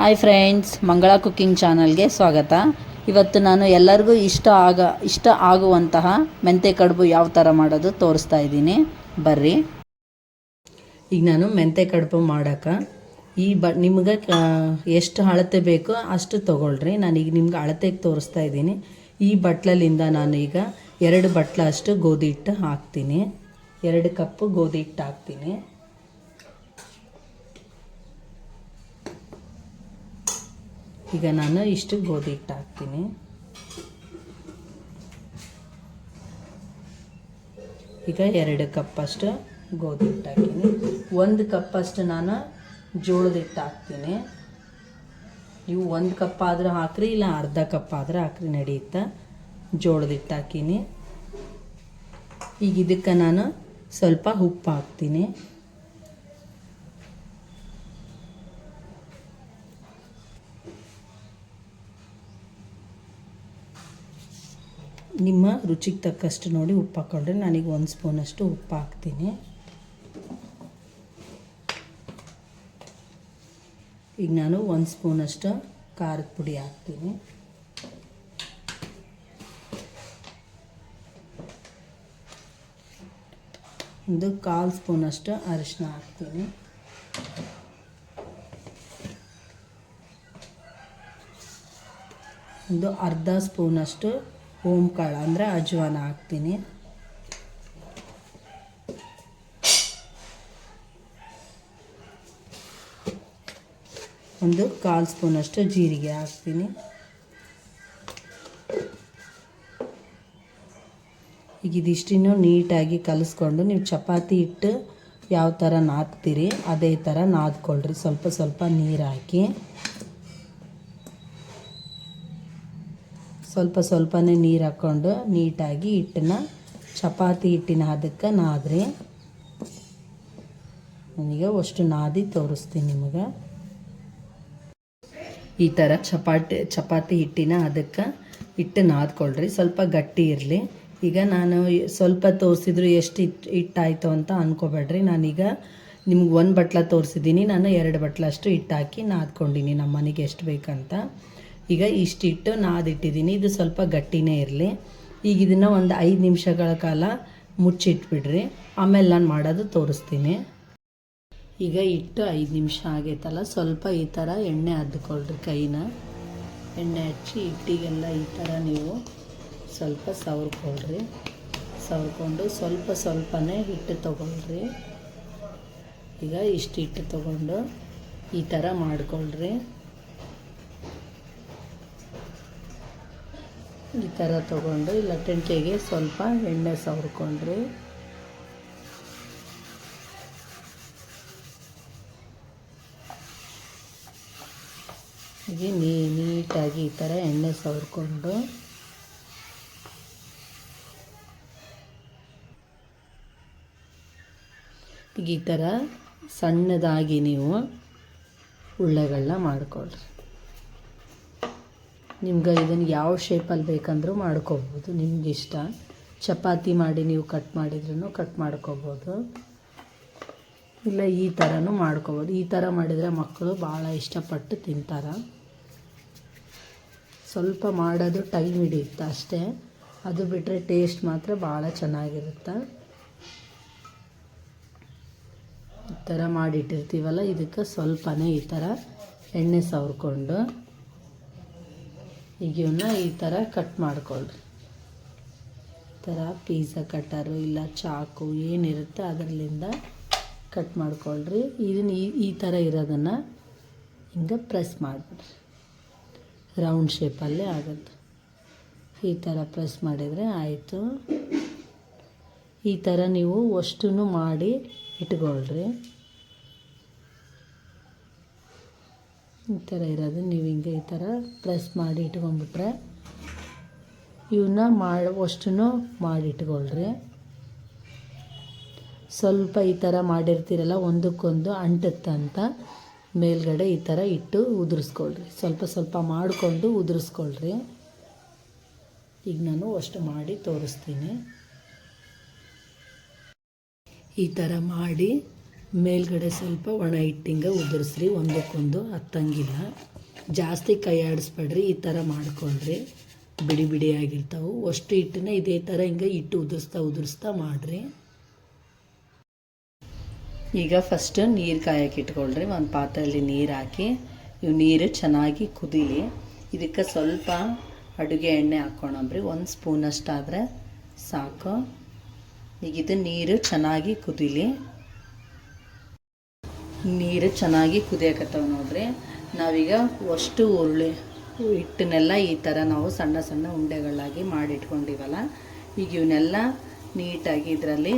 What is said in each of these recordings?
Hi friends, ಮಂಗಳ cooking ಚಾನಲ್ಗೆ ಸ್ವಾಗತ. ಇವತ್ತು ನಾನು ಎಲ್ಲರಿಗೂ ಇಷ್ಟ ಆಗುವಂತಹ ಮೆಂತ್ಯ ಕಡುಬು ಯಾವ ಥರ ಮಾಡೋದು ತೋರಿಸ್ತಾ ಇದ್ದೀನಿ. ಬರ್ರಿ. ಈಗ ನಾನು ಮೆಂತ್ಯ ಕಡುಬು ಮಾಡೋಕೆ ನಿಮ್ಗೆ ಎಷ್ಟು ಅಳತೆ ಬೇಕೋ ಅಷ್ಟು ತೊಗೊಳ್ರಿ. ನಾನೀಗ ನಿಮ್ಗೆ ಅಳತೆಗೆ ತೋರಿಸ್ತಾ ಇದ್ದೀನಿ. ಈ ಬಟ್ಲಲ್ಲಿಂದ ನಾನು ಈಗ 2 ಬಟ್ಲಷ್ಟು ಗೋಧಿ ಹಿಟ್ಟು ಹಾಕ್ತೀನಿ. 2 ಕಪ್ ಗೋಧಿ ಹಿಟ್ಟು ಹಾಕ್ತೀನಿ. ಈಗ ನಾನು ಇಷ್ಟು ಗೋಧಿ ಹಿಟ್ಟು ಹಾಕ್ತೀನಿ. ಈಗ 2 ಕಪ್ಪಷ್ಟು ಗೋಧಿ ಹಿಟ್ಟು ಹಾಕ್ತೀನಿ. 1 ಕಪ್ಪಷ್ಟು ನಾನು ಜೋಳದ ಹಿಟ್ಟು ಹಾಕ್ತೀನಿ. ನೀವು 1 ಕಪ್ ಆದರೂ ಹಾಕ್ರಿ, ಇಲ್ಲ ಅರ್ಧ ಕಪ್ ಆದರೂ ಹಾಕ್ರಿ, ನಡೆಯುತ್ತಾ. ಜೋಳದ ಹಿಟ್ಟು ಹಾಕೀನಿ. ಈಗ ಇದಕ್ಕೆ ನಾನು ಸ್ವಲ್ಪ ಉಪ್ಪು ಹಾಕ್ತೀನಿ. ನಿಮ್ಮ ರುಚಿಗೆ ತಕ್ಕಷ್ಟು ನೋಡಿ ಉಪ್ಪು ಹಾಕ್ಕೊಂಡ್ರೆ ನಾನೀಗ 1 ಸ್ಪೂನಷ್ಟು ಉಪ್ಪು ಹಾಕ್ತೀನಿ. ಈಗ ನಾನು 1 ಸ್ಪೂನಷ್ಟು ಖಾರದ ಪುಡಿ ಹಾಕ್ತೀನಿ. ಒಂದು 1/4 ಸ್ಪೂನಷ್ಟು ಅರಿಶಿನ ಹಾಕ್ತೀನಿ. ಒಂದು ಅರ್ಧ ಸ್ಪೂನಷ್ಟು ಓಂಕಾಳು ಅಂದರೆ ಅಜ್ವಾನ ಹಾಕ್ತೀನಿ. ಒಂದು 1/4 ಸ್ಪೂನಷ್ಟು ಜೀರಿಗೆ ಹಾಕ್ತೀನಿ. ಈಗ ಇದಿಷ್ಟನ್ನು ನೀಟಾಗಿ ಕಲಿಸ್ಕೊಂಡು ನೀವು ಚಪಾತಿ ಹಿಟ್ಟು ಯಾವ ಥರ ನಾದ್ತೀರಿ ಅದೇ ಥರ ನಾದ್ಕೊಳ್ರಿ. ಸ್ವಲ್ಪ ಸ್ವಲ್ಪ ನೀರು ಹಾಕಿ ಸ್ವಲ್ಪ ಸ್ವಲ್ಪನೇ ನೀರು ಹಾಕ್ಕೊಂಡು ನೀಟಾಗಿ ಹಿಟ್ಟನ್ನ ಚಪಾತಿ ಹಿಟ್ಟಿನ ಹದಕ್ಕೆ ನಾದ್ರಿ. ನನಗೆ ಅಷ್ಟು ನಾದಿ ತೋರಿಸ್ತೀನಿ ನಿಮಗೆ. ಈ ಥರ ಚಪಾತಿ ಹಿಟ್ಟಿನ ಅದಕ್ಕೆ ಹಿಟ್ಟು ನಾದ್ಕೊಳ್ರಿ. ಸ್ವಲ್ಪ ಗಟ್ಟಿ ಇರಲಿ. ಈಗ ನಾನು ಸ್ವಲ್ಪ ತೋರಿಸಿದ್ರು ಎಷ್ಟು ಹಿಟ್ಟಾಯಿತು ಅಂತ ಅಂದ್ಕೋಬೇಡ್ರಿ. ನಾನೀಗ ನಿಮ್ಗೆ 1 ಬಟ್ಲ ತೋರಿಸಿದ್ದೀನಿ. ನಾನು 2 ಬಟ್ಲಷ್ಟು ಹಿಟ್ಟು ಹಾಕಿ ನಾದ್ಕೊಂಡಿನಿ ನಮ್ಮ ಮನೆಗೆ ಎಷ್ಟು ಬೇಕಂತ. ಈಗ ಇಷ್ಟು ಹಿಟ್ಟು ನಾದಿಟ್ಟಿದ್ದೀನಿ. ಇದು ಸ್ವಲ್ಪ ಗಟ್ಟಿನೇ ಇರಲಿ. ಈಗ ಇದನ್ನು ಒಂದು 5 ನಿಮಿಷಗಳ ಕಾಲ ಮುಚ್ಚಿಟ್ಬಿಡ್ರಿ. ಆಮೇಲೆ ನಾನು ಮಾಡೋದು ತೋರಿಸ್ತೀನಿ. ಈಗ ಹಿಟ್ಟು 5 ನಿಮಿಷ ಆಗೈತಲ್ಲ, ಸ್ವಲ್ಪ ಈ ಥರ ಎಣ್ಣೆ ಹದ್ಕೊಳ್ರಿ. ಕೈನ ಎಣ್ಣೆ ಹಚ್ಚಿ ಹಿಟ್ಟಿಗೆಲ್ಲ ಈ ಥರ ನೀವು ಸ್ವಲ್ಪ ಸವರ್ಕೊಳ್ರಿ. ಸವರ್ಕೊಂಡು ಸ್ವಲ್ಪ ಸ್ವಲ್ಪನೇ ಹಿಟ್ಟು ತೊಗೊಳ್ರಿ. ಈಗ ಇಷ್ಟು ಹಿಟ್ಟು ತೊಗೊಂಡು ಈ ಥರ ಮಾಡ್ಕೊಳ್ರಿ. ಈ ಥರ ತೊಗೊಂಡು ಲಟ್ಟಣಿಕೆಗೆ ಸ್ವಲ್ಪ ಎಣ್ಣೆ ಸವರ್ಕೊಂಡ್ರಿ. ಹೀಗೆ ನೀಟಾಗಿ ಈ ಥರ ಎಣ್ಣೆ ಸವರ್ಕೊಂಡು ಈಗ ಈ ಥರ ಸಣ್ಣದಾಗಿ ನೀವು ಉಳ್ಳೆಗಳನ್ನ ಮಾಡಿಕೊಳ್ರಿ. ನಿಮ್ಗೆ ಇದನ್ನು ಯಾವ ಶೇಪಲ್ಲಿ ಬೇಕಂದ್ರೂ ಮಾಡ್ಕೋಬೋದು, ನಿಮ್ಗೆ ಇಷ್ಟ. ಚಪಾತಿ ಮಾಡಿ ನೀವು ಕಟ್ ಮಾಡಿದ್ರೂ ಕಟ್ ಮಾಡ್ಕೋಬೋದು, ಇಲ್ಲ ಈ ಥರನೂ ಮಾಡ್ಕೋಬೋದು. ಈ ಥರ ಮಾಡಿದರೆ ಮಕ್ಕಳು ಭಾಳ ಇಷ್ಟಪಟ್ಟು ತಿಂತಾರೆ. ಸ್ವಲ್ಪ ಮಾಡೋದು ಟೈಮ್ ಹಿಡಿಯುತ್ತೆ ಅಷ್ಟೇ. ಅದು ಬಿಟ್ಟರೆ ಟೇಸ್ಟ್ ಮಾತ್ರ ಭಾಳ ಚೆನ್ನಾಗಿರುತ್ತೆ. ಈ ಥರ ಮಾಡಿಟ್ಟಿರ್ತೀವಲ್ಲ, ಇದಕ್ಕೆ ಸ್ವಲ್ಪನೇ ಈ ಥರ ಎಣ್ಣೆ ಸವರ್ಕೊಂಡು ಈಗ ಇವನ್ನ ಈ ಥರ ಕಟ್ ಮಾಡ್ಕೊಳ್ರಿ. ಈ ಥರ ಪಿಜ್ಜಾ ಕಟ್ಟರು ಇಲ್ಲ ಚಾಕು ಏನಿರುತ್ತೆ ಅದರಲ್ಲಿಂದ ಕಟ್ ಮಾಡ್ಕೊಳ್ರಿ. ಇದನ್ನು ಈ ಥರ ಇರೋದನ್ನು ಹಿಂಗೆ ಪ್ರೆಸ್ ಮಾಡಿಬಿಡ್ರಿ. ರೌಂಡ್ ಶೇಪಲ್ಲೇ ಆಗುತ್ತೆ. ಈ ಥರ ಪ್ರೆಸ್ ಮಾಡಿದರೆ ಆಯಿತು. ಈ ಥರ ನೀವು ಅಷ್ಟನ್ನು ಮಾಡಿ ಇಟ್ಕೊಳ್ರಿ. ಈ ಥರ ಇರೋದು ನೀವು ಹಿಂಗೆ ಈ ಥರ ಪ್ರೆಸ್ ಮಾಡಿ ಇಟ್ಕೊಂಡ್ಬಿಟ್ರೆ ಇವನ್ನ ಅಷ್ಟನ್ನು ಮಾಡಿ ಇಟ್ಕೊಳ್ರಿ. ಸ್ವಲ್ಪ ಈ ಥರ ಮಾಡಿರ್ತೀರಲ್ಲ, ಒಂದಕ್ಕೊಂದು ಅಂಟುತ್ತಂತ ಮೇಲ್ಗಡೆ ಈ ಥರ ಇಟ್ಟು ಉದುರಿಸ್ಕೊಳ್ರಿ. ಸ್ವಲ್ಪ ಸ್ವಲ್ಪ ಮಾಡಿಕೊಂಡು ಉದುರಿಸ್ಕೊಳ್ರಿ. ಈಗ ನಾನು ಅಷ್ಟು ಮಾಡಿ ತೋರಿಸ್ತೀನಿ. ಈ ಥರ ಮಾಡಿ ಮೇಲ್ಗಡೆ ಸ್ವಲ್ಪ ಒಣ ಹಿಟ್ಟಿಂಗೆ ಉದುರಿಸ್ರಿ, ಒಂದಕ್ಕೊಂದು ಹತ್ತಂಗಿಲ್ಲ. ಜಾಸ್ತಿ ಕೈ ಆಡಿಸ್ಬೇಡ್ರಿ, ಈ ಥರ ಮಾಡ್ಕೊಳ್ರಿ. ಬಿಡಿ ಬಿಡಿಯಾಗಿರ್ತಾವೆ. ಅಷ್ಟು ಹಿಟ್ಟನ್ನ ಇದೇ ಥರ ಹಿಂಗೆ ಹಿಟ್ಟು ಉದುರಿಸ್ತಾ ಮಾಡಿರಿ. ಈಗ ಫಸ್ಟ್ ನೀರು ಕಾಯಕ್ಕೆ ಇಟ್ಕೊಳ್ರಿ. ಒಂದು ಪಾತ್ರೆಯಲ್ಲಿ ನೀರು ಹಾಕಿ, ಇವು ನೀರು ಚೆನ್ನಾಗಿ ಕುದೀಲಿ. ಇದಕ್ಕೆ ಸ್ವಲ್ಪ ಅಡುಗೆ ಎಣ್ಣೆ ಹಾಕ್ಕೊಳಂಬ್ರಿ, 1 ಸ್ಪೂನಷ್ಟಾದರೆ ಸಾಕು. ಈಗ ಇದು ನೀರು ಚೆನ್ನಾಗಿ ಕುದೀಲಿ. ನೀರು ಚೆನ್ನಾಗಿ ಕುದಿಯಕತ್ತವ ನೋಡ್ರಿ. ನಾವೀಗ ಅಷ್ಟು ಹಿಟ್ಟನ್ನೆಲ್ಲ ಈ ಥರ ನಾವು ಸಣ್ಣ ಸಣ್ಣ ಉಂಡೆಗಳಾಗಿ ಮಾಡಿಟ್ಕೊಂಡಿವಲ್ಲ, ಈಗ ಇವನ್ನೆಲ್ಲ ನೀಟಾಗಿ ಇದರಲ್ಲಿ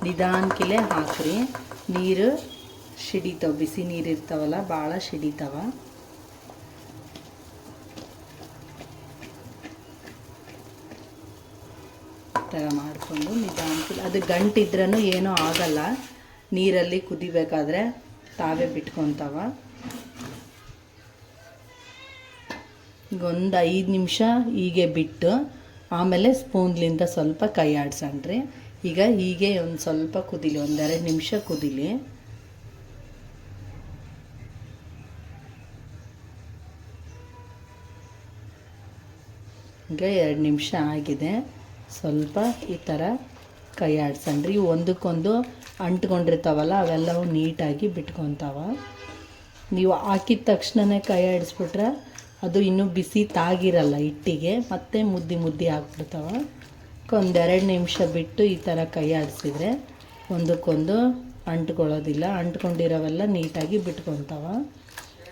ನಿಧಾನಕ್ಕಿಲೆ ಹಾಕ್ರಿ. ನೀರು ಸಿಡಿತಾವೆ, ಬಿಸಿ ನೀರು ಇರ್ತಾವಲ್ಲ, ಭಾಳ ಸಿಡಿತಾವ. ಥರ ಮಾಡಿಕೊಂಡು ನಿಧಾನಕ್ಕೆ, ಅದು ಗಂಟಿದ್ರೂ ಏನೂ ಆಗಲ್ಲ. ನೀರಲ್ಲಿ ಕುದಿಬೇಕಾದ್ರೆ ತಾವೇ ಬಿಟ್ಕೊತಾವ. ಈಗ ಒಂದು 5 ನಿಮಿಷ ಹೀಗೆ ಬಿಟ್ಟು ಆಮೇಲೆ ಸ್ಪೂನ್ಲಿಂದ ಸ್ವಲ್ಪ ಕೈ ಆಡ್ಸಣ್ರಿ. ಈಗ ಹೀಗೆ ಒಂದು ಸ್ವಲ್ಪ ಕುದೀಲಿ, 1-2 ನಿಮಿಷ ಕುದೀಲಿ. ಈಗ 2 ನಿಮಿಷ ಆಗಿದೆ. ಸ್ವಲ್ಪ ಈ ಥರ ಕೈ ಆಡ್ಸಣ್ರಿ. ಒಂದಕ್ಕೊಂದು ಅಂಟ್ಕೊಂಡಿರ್ತಾವಲ್ಲ, ಅವೆಲ್ಲವೂ ನೀಟಾಗಿ ಬಿಟ್ಕೊತಾವ. ನೀವು ಹಾಕಿದ ತಕ್ಷಣವೇ ಕೈ ಆಡಿಸ್ಬಿಟ್ರೆ ಅದು ಇನ್ನೂ ಬಿಸಿ ತಾಗಿರಲ್ಲ ಹಿಟ್ಟಿಗೆ, ಮತ್ತೆ ಮುದ್ದೆ ಹಾಕ್ಬಿಡ್ತಾವ. 1-2 ನಿಮಿಷ ಬಿಟ್ಟು ಈ ಥರ ಕೈ ಆಡಿಸಿದ್ರೆ ಒಂದಕ್ಕೊಂದು ಅಂಟ್ಕೊಳ್ಳೋದಿಲ್ಲ, ಅಂಟ್ಕೊಂಡಿರೋವೆಲ್ಲ ನೀಟಾಗಿ ಬಿಟ್ಕೊತಾವ.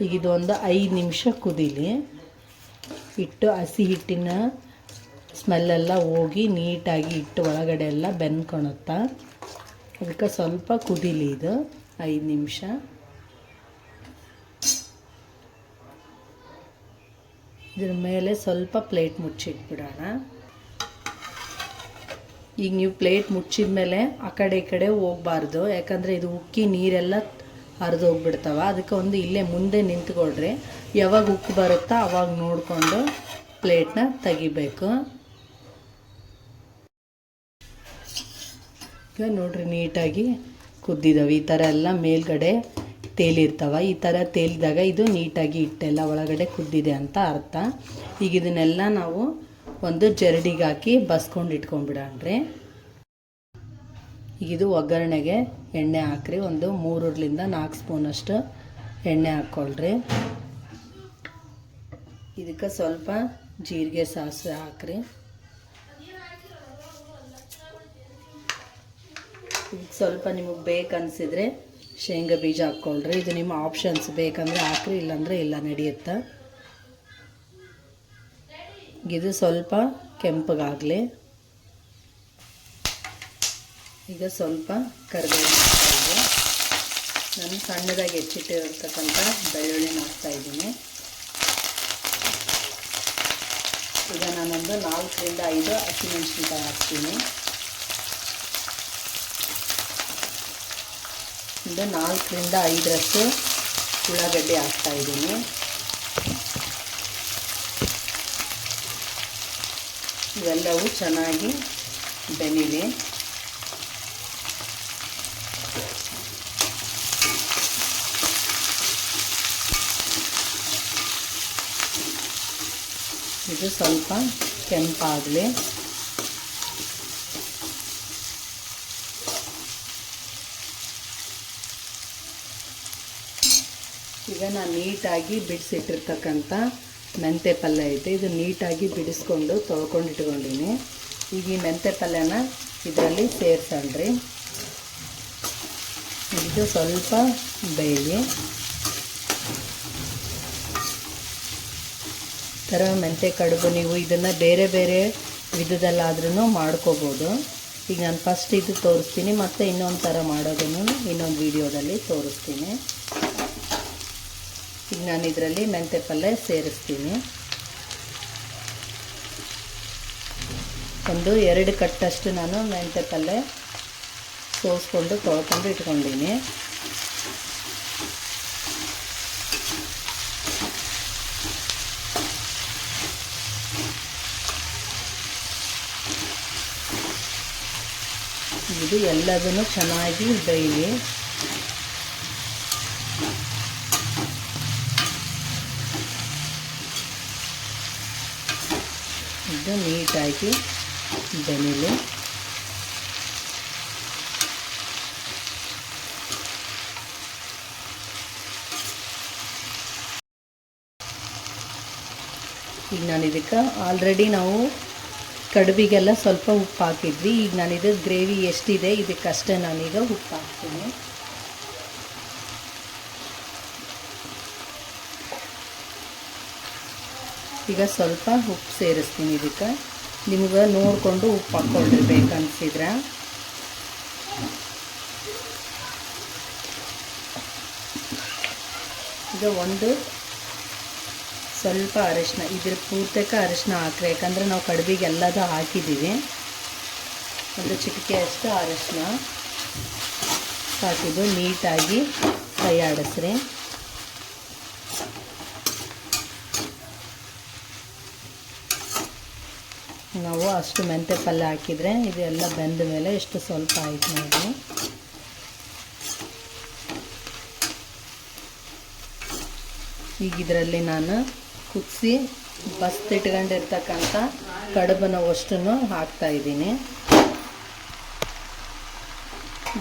ಈಗ ಇದೊಂದು 5 ನಿಮಿಷ ಕುದೀಲಿ. ಹಿಟ್ಟು ಹಸಿ ಹಿಟ್ಟಿನ ಸ್ಮೆಲ್ಲೆಲ್ಲ ಹೋಗಿ ನೀಟಾಗಿ ಹಿಟ್ಟು ಒಳಗಡೆ ಎಲ್ಲ ಬೆಂದ್ಕೊಳುತ್ತಾ. ಅದಕ್ಕೆ ಸ್ವಲ್ಪ ಕುದೀಲಿ ಇದು 5 ನಿಮಿಷ. ಇದ್ರ ಮೇಲೆ ಸ್ವಲ್ಪ ಪ್ಲೇಟ್ ಮುಚ್ಚಿಟ್ಬಿಡೋಣ. ಈಗ ನೀವು ಪ್ಲೇಟ್ ಮುಚ್ಚಿದ ಮೇಲೆ ಆ ಕಡೆ ಈ ಕಡೆ ಹೋಗಬಾರ್ದು, ಯಾಕಂದರೆ ಇದು ಉಕ್ಕಿ ನೀರೆಲ್ಲ ಹರಿದು ಹೋಗ್ಬಿಡ್ತಾವ. ಅದಕ್ಕೆ ಒಂದು ಇಲ್ಲೇ ಮುಂದೆ ನಿಂತ್ಕೊಳ್ರಿ. ಯಾವಾಗ ಉಕ್ಕಿ ಬರುತ್ತಾ ಅವಾಗ ನೋಡಿಕೊಂಡು ಪ್ಲೇಟ್ನ ತೆಗಿಬೇಕು. ಈಗ ನೋಡ್ರಿ, ನೀಟಾಗಿ ಕುದ್ದಿದ್ದಾವೆ. ಈ ಥರ ಎಲ್ಲ ಮೇಲ್ಗಡೆ ತೇಲಿರ್ತಾವ. ಈ ಥರ ತೇಲಿದಾಗ ಇದು ನೀಟಾಗಿ ಹಿಟ್ಟೆಲ್ಲ ಒಳಗಡೆ ಕುದ್ದಿದೆ ಅಂತ ಅರ್ಥ. ಈಗ ಇದನ್ನೆಲ್ಲ ನಾವು ಒಂದು ಜರಡಿಗೆ ಹಾಕಿ ಬಸ್ಕೊಂಡು ಇಟ್ಕೊಂಡ್ಬಿಡಣ್ರಿ. ಈಗ ಇದು ಒಗ್ಗರಣೆಗೆ ಎಣ್ಣೆ ಹಾಕ್ರಿ. ಒಂದು 3-4 ಸ್ಪೂನಷ್ಟು ಎಣ್ಣೆ ಹಾಕ್ಕೊಳ್ರಿ. ಇದಕ್ಕೆ ಸ್ವಲ್ಪ ಜೀರಿಗೆ ಸಾಸಿವೆ ಹಾಕ್ರಿ. ಇದಕ್ಕೆ ಸ್ವಲ್ಪ ನಿಮಗೆ ಬೇಕನ್ಸಿದ್ರೆ ಶೇಂಗಾ ಬೀಜ ಹಾಕ್ಕೊಳ್ರಿ. ಇದು ನಿಮ್ಮ ಆಪ್ಷನ್ಸ್, ಬೇಕಂದರೆ ಹಾಕ್ರಿ, ಇಲ್ಲಾಂದರೆ ಇಲ್ಲ, ನಡೆಯುತ್ತೆ. ಇದು ಸ್ವಲ್ಪ ಕೆಂಪಗಾಗಲಿ. ಈಗ ಸ್ವಲ್ಪ ಕರಿಬೇವು ಹಾಕ್ತಾಯಿದ್ದೆ. ನಾನು ಸಣ್ಣದಾಗಿ ಹೆಚ್ಚಿಟ್ಟಿರ್ತಕ್ಕಂಥ ಬೆಳ್ಳುಳ್ಳಿ ಹಾಕ್ತಾಯಿದ್ದೀನಿ. ಈಗ ನಾನೊಂದು 4-5 ಹಸಿಮೆಣಸಿನ್ಕಾಯಿ ಹಾಕ್ತೀನಿ. ಒಂದು 4-5 ಉಳ್ಳಾಗಡ್ಡೆ ಹಾಕ್ತಾಯಿದ್ದೀನಿ. ಇವೆಲ್ಲವೂ ಚೆನ್ನಾಗಿ ಬೆನೀಲಿ. ಇದು ಸ್ವಲ್ಪ ಕೆಂಪಾಗಲಿ. ಈಗ ನಾನು ನೀಟಾಗಿ ಬಿಡಿಸಿಟ್ಟಿರ್ತಕ್ಕಂಥ ಮೆಂತ್ಯ ಪಲ್ಯ ಐತೆ. ಇದು ನೀಟಾಗಿ ಬಿಡಿಸ್ಕೊಂಡು ತೊಳ್ಕೊಂಡು ಇಟ್ಕೊಂಡಿನಿ. ಈಗ ಈ ಮೆಂತ್ಯ ಪಲ್ಯನ ಇದರಲ್ಲಿ ಸೇರಿಸಣ್ರಿ. ಇದು ಸ್ವಲ್ಪ ಬೇಯಿ ಥರ ಮೆಂತ್ಯ ಕಡುಬು. ನೀವು ಇದನ್ನು ಬೇರೆ ಬೇರೆ ವಿಧದಲ್ಲಾದ್ರೂ ಮಾಡ್ಕೋಬೋದು. ಈಗ ನಾನು ಫಸ್ಟ್ ಇದು ತೋರಿಸ್ತೀನಿ, ಮತ್ತು ಇನ್ನೊಂದು ಥರ ಮಾಡೋದನ್ನು ಇನ್ನೊಂದು ವಿಡಿಯೋದಲ್ಲಿ ತೋರಿಸ್ತೀನಿ. ಈಗ ನಾನು ಇದರಲ್ಲಿ ಮೆಂತ್ಯ ಪಲ್ಯ ಸೇರಿಸ್ತೀನಿ. ಒಂದು 2 ಕಟ್ಟಷ್ಟು ನಾನು ಮೆಂತ್ಯ ಪಲ್ಯ ಸೋಸ್ಕೊಂಡು ತೊಳ್ಕೊಂಡು ಇಟ್ಕೊಂಡಿನಿ. ಇದು ಎಲ್ಲದನ್ನು ಚೆನ್ನಾಗಿ ಬೇಯಲಿ. ಇದು ನೀಟಾಗಿ ಬೆನಿಲಿ. ಈಗ ನಾನು ಇದಕ್ಕೆ ಆಲ್ರೆಡಿ ನಾವು ಕಡುಬಿಗೆಲ್ಲ ಸ್ವಲ್ಪ ಉಪ್ಪು ಹಾಕಿದ್ವಿ. ಈಗ ನಾನಿದು ಗ್ರೇವಿ ಎಷ್ಟಿದೆ ಇದಕ್ಕಷ್ಟೇ ನಾನೀಗ ಉಪ್ಪು ಹಾಕ್ತೀನಿ. ಈಗ ಸ್ವಲ್ಪ ಉಪ್ಪು ಸೇರಿಸ್ತೀನಿ. ಇದಕ್ಕೆ ನಿಮ್ಗೆ ನೋಡಿಕೊಂಡು ಉಪ್ಪು ಹಾಕ್ಕೊಳ್ರಿ ಬೇಕನ್ಸಿದ್ರೆ. ಈಗ ಒಂದು ಸ್ವಲ್ಪ ಅರಿಶಿನ, ಇದ್ರ ಪೂರ್ತಕ ಅರಿಶಿನ ಹಾಕ್ರಿ, ಯಾಕಂದರೆ ನಾವು ಕಡುಬಿಗೆ ಎಲ್ಲದೂ ಹಾಕಿದ್ದೀವಿ. ಒಂದು ಚಿಟಿಕೆ ಅಷ್ಟು ಅರಿಶಿನ ಹಾಕಿದ್ದು ನೀಟಾಗಿ ಕೈ ಆಡಿಸ್ರಿ. ನಾವು ಅಷ್ಟು ಮೆಂತ್ಯ ಪಲ್ಯ ಹಾಕಿದರೆ ಇದೆಲ್ಲ ಬೆಂದ ಮೇಲೆ ಎಷ್ಟು ಸ್ವಲ್ಪ ಆಯ್ತು ನೋಡಿ. ಈಗ ಇದರಲ್ಲಿ ನಾನು ಕುದಿಸಿ ಬಸ್ತಿಟ್ಕೊಂಡಿರ್ತಕ್ಕಂಥ ಕಡುಬನ್ನು ಅಷ್ಟನ್ನು ಹಾಕ್ತಾಯಿದ್ದೀನಿ.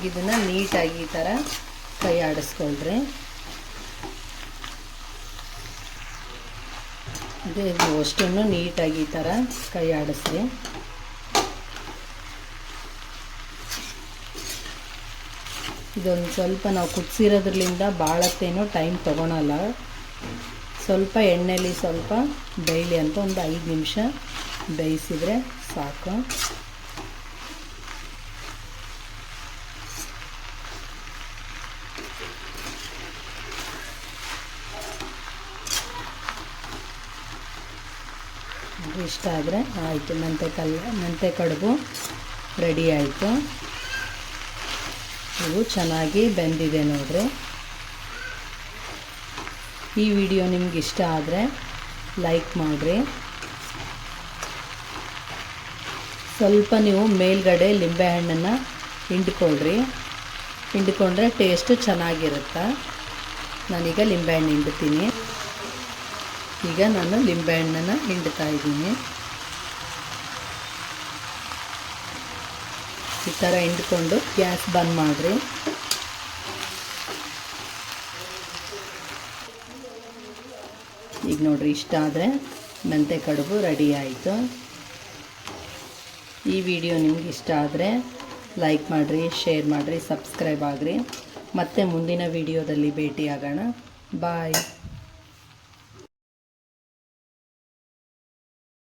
ಇದನ್ನು ನೀಟಾಗಿ ಈ ಥರ ಕೈ ಆಡಿಸ್ಕೊಳ್ರಿ. ಅದೇ ಅಷ್ಟನ್ನು ನೀಟಾಗಿ ಈ ಥರ ಕೈ ಆಡಿಸ್ರಿ. ಇದೊಂದು ಸ್ವಲ್ಪ ನಾವು ಕುದಿಸಿರೋದ್ರಿಂದ ಭಾಳತ್ತೇನೋ ಟೈಮ್ ತೊಗೊಳಲ್ಲ. ಸ್ವಲ್ಪ ಎಣ್ಣೆಲಿ ಸ್ವಲ್ಪ ಬೇಯಲಿ ಅಂತ ಒಂದು 5 ನಿಮಿಷ ಬೇಯಿಸಿದರೆ ಸಾಕು. ಇಷ್ಟ ಆದರೆ ಆಯಿತು. ಮೆಂತ್ಯ ಕಡುಬು ರೆಡಿ ಆಯಿತು. ಇವು ಚೆನ್ನಾಗಿ ಬೆಂದಿದೆ ನೋಡ್ರಿ. ಈ ವಿಡಿಯೋ ನಿಮ್ಗೆ ಇಷ್ಟ ಆದರೆ ಲೈಕ್ ಮಾಡಿರಿ. ಸ್ವಲ್ಪ ನೀವು ಮೇಲ್ಗಡೆ ಲಿಂಬೆಹಣ್ಣನ್ನು ಹಿಂಡ್ಕೊಂಡ್ರೆ ಟೇಸ್ಟು ಚೆನ್ನಾಗಿರುತ್ತೆ. ನಾನೀಗ ಲಿಂಬೆಹಣ್ಣು ಹಿಂಡ್ತೀನಿ. ಈಗ ನಾನು ಲಿಂಬೆಹಣ್ಣನ್ನು ಹಿಂಡ್ತಾ ಇದ್ದೀನಿ. ಈ ಥರ ಹಿಂಡ್ಕೊಂಡು ಗ್ಯಾಸ್ ಬಂದ್ ಮಾಡಿರಿ. ಈಗ ನೋಡಿರಿ, ಇಷ್ಟ ಆದರೆ ಮೆಂತ್ಯ ಕಡುಬು ರೆಡಿ ಆಯಿತು. ಈ ವಿಡಿಯೋ ನಿಮ್ಗೆ ಇಷ್ಟ ಆದರೆ ಲೈಕ್ ಮಾಡಿರಿ, ಶೇರ್ ಮಾಡಿರಿ, ಸಬ್ಸ್ಕ್ರೈಬ್ ಆಗಿರಿ. ಮತ್ತೆ ಮುಂದಿನ ವಿಡಿಯೋದಲ್ಲಿ ಭೇಟಿಯಾಗೋಣ. ಬಾಯ್.